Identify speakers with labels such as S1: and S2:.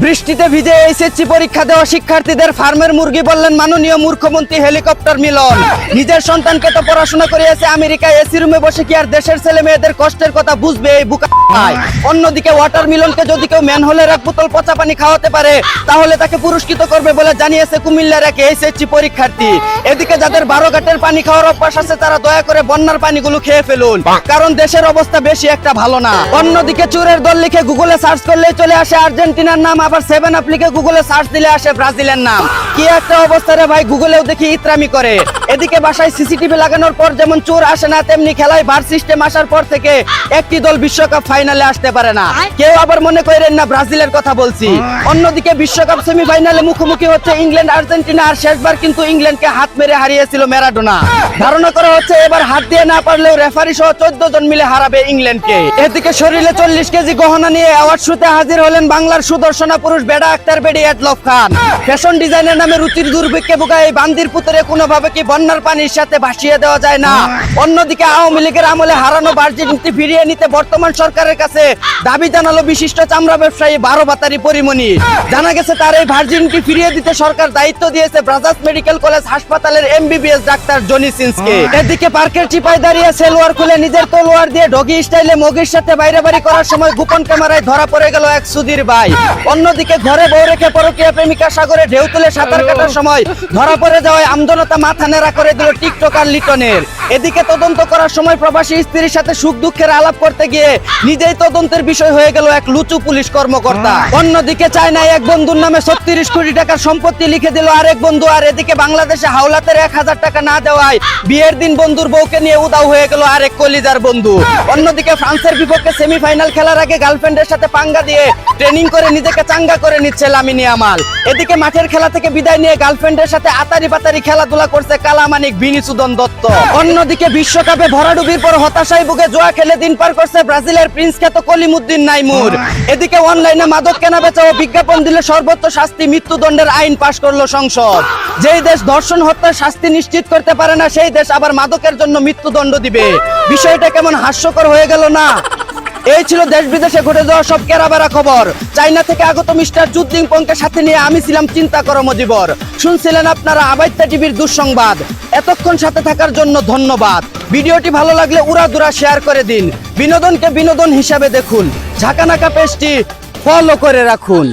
S1: বৃষ্টিতে ভিজে এইচএসসি পরীক্ষা দেওয়া শিক্ষার্থীদের ফার্মের মুরগি বললেন মাননীয় মুখ্যমন্ত্রী হেলিকপ্টার মিলন। নিজের সন্তানকে তো পড়াশোনা করিয়েছে আমেরিকায়, এসি রুমে বসে কি আর দেশের ছেলে মেয়েদের কষ্টের কথা বুঝবে এই বুকা? অন্যদিকে ওয়াটার মিলনকে যদি কেউ ম্যানহোলের এক বোতল পচা পানি খাওয়াতে পারে তাহলে তাকে পুরস্কৃত করবে বলে জানিয়েছে কুমিল্লার এক এইচএসসি পরীক্ষার্থী। এদিকে যাদের 12 ঘাটের পানি খাওয়ার অভ্যাস আছে তারা দয়া করে বন্যার পানিগুলো খেয়ে ফেলুন, কারণ দেশের অবস্থা বেশি একটা ভালো না। অন্যদিকে চোরের দল লিখে গুগলে সার্চ করলেই চলে আসে আর্জেন্টিনার নাম, আবার 7 আপ লিখে গুগলে সার্চ দিলে আসে ব্রাজিলের নাম। কি একটা অবস্থা রে ভাই, গুগলেও দেখি ইত্রামি করে। এদিকে বাসায় সিসিটিভি লাগানোর পর যেমন চোর আসে না, তেমনি খেলায় ভার সিস্টেম আসার পর থেকে একটি দল বিশ্বকাপ ফাইনালে আসতে পারে না। কেউ আবার মনে করেন না ব্রাজিলের কথা বলছি। অন্যদিকে বিশ্বকাপ সেমিফাইনালে মুখোমুখি হচ্ছে ইংল্যান্ড আর্জেন্টিনা, আর শেষবার কিন্তু ইংল্যান্ডকে হাত মেরে হারিয়েছিল ম্যারাডোনা। ধারণা করা হচ্ছে এবার হাত দিয়ে না পারলেও রেফারি সহ 14 জন মিলে হারাবে ইংল্যান্ডকে। এদিকে শরীরে 40 কেজি গহনা নিয়ে অ্যাওয়ার্ড শোতে হাজির হলেন বাংলার সুদর্শনা পুরুষ বেড়া আক্তার বেডি এডলফ খান। ফ্যাশন ডিজাইনের নামে রুচির দুর্ভিক্ষে ভোগা এই বান্দির পুত্রে কোনোভাবে কি বন্যার পানির সাথে ভাসিয়ে দেওয়া যায় না? অন্যদিকে আওয়ামী লীগের আমলে হারানো ভার্জিনিটি ফিরিয়ে নিতে বর্তমান সরকারের কাছে দাবি জানালো বিশিষ্ট চামড়া ব্যবসায়ী 12 বাতারি পরিমণি। জানা গেছে তার এই ভার্জিনিটি ফিরিয়ে দিতে সরকার দায়িত্ব দিয়েছে ব্রাজার্স মেডিকেল কলেজ হাসপাতালের এমবিবিএস ডাক্তার জনি সিন্সকে। এদিকে পার্কের চিপায় দাঁড়িয়ে সেলওয়ার খুলে নিজের তলোয়ার দিয়ে ডগি স্টাইলে মগির সাথে বাইরে বাড়ি করার সময় গোপন ক্যামেরায় ধরা পড়ে গেল এক সুধীর ভাই। অন্যদিকে ঘরে বউ রেখে পরকীয়া প্রেমিকা সাগরে ঢেউ তুলে সাঁতার কাটার সময় ধরা পড়ে যাওয়ায় আমজনতা মাথা নেড়া করে দিল টিকটকার লিটনের। এদিকে তদন্ত করার সময় প্রবাসী স্ত্রীর সাথে সুখ দুঃখের আলাপ করতে গিয়ে নিজেই তদন্তের বিষয় হয়ে গেল এক লুচু পুলিশ কর্মকর্তা। অন্যদিকে চায়নায় এক বন্ধুর নামে 36 কোটি টাকার সম্পত্তি লিখে দিল আরেক বন্ধু, আর এদিকে বাংলাদেশে হাওলাতের 1000 টাকা না দেওয়ায় বিয়ের দিন বন্ধুর বউকে নিয়ে উদাও হয়ে গেল আরেক কলিজার বন্ধু। অন্যদিকে ফ্রান্সের বিপক্ষে সেমিফাইনাল খেলার আগে গার্লফ্রেন্ডের সাথে পাঙ্গা দিয়ে ট্রেনিং করে নিজেকে চাঙ্গা করে নিচ্ছে লামিনী আমাল। এদিকে মাঠের খেলা থেকে বিদায় নিয়ে গার্লফ্রেন্ডের সাথে আতারি পাতারি খেলাধুলা করছে কালামানিক বিনিসুদন দত্ত। অন্যদিকে বিশ্বকাপে ভরাডুবির পর হতাশায় ভুগে জোয়া খেলে দিন পার করছে ব্রাজিলের প্রিন্স খ্যাত কলিমুদ্দিন নাইমুর। এদিকে অনলাইনে মাদক কেনা বেচা ও বিজ্ঞাপন দিলে সর্বোচ্চ শাস্তি মৃত্যুদণ্ডের আইন পাশ করলো সংসদ। যেই দেশ ধর্ষণ হত্যার শাস্তি নিশ্চিত করতে পারে না সেই দেশ আবার মাদকের জন্য মৃত্যুদণ্ড দিবে। বিষয়টা কেমন হাস্যকর হয়ে গেল না? এই ছিল দেশ বিদেশে ঘটে যাওয়া সব কেরাবেরা খবর। চাইনা থেকে আগত মিস্টার জুদ্দিং পংকে সাথে নিয়ে আমি ছিলাম চিন্তা করো মজিবর। শুনছিলেন আপনারা আবাইত্যা টিভির দুঃসংবাদ। এতক্ষণ সাথে থাকার জন্য ধন্যবাদ। ভিডিওটি ভালো লাগলে উড়াদুরা শেয়ার করে দিন। বিনোদনকে বিনোদন হিসাবে দেখুন। ঝাঁকানাকা পেজটি ফলো করে রাখুন।